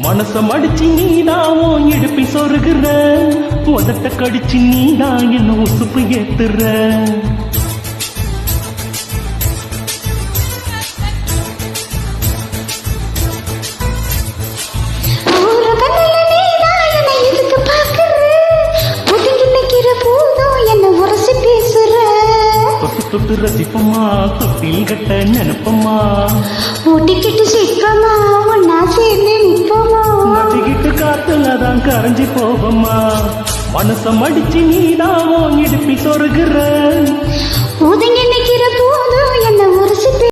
மனச மடிச்சு நீதான் இடுப்பி சொருகிற முதட்ட கடிச்சு நீதான் என்ன உசுப்பு ஏத்துற தொட்டு ரசிப்பம்மா தொட்டில் கட்ட நினைப்பம்மா ஓட்டிக்கிட்டு சிக்கமா ஒன்னா சேர்ந்து நிற்போமா நதிக்கிட்டு காத்துலதான் கரைஞ்சி போவம்மா மனச மடிச்சு நீதான் இடுப்பி சொருகிற ஊதுங்க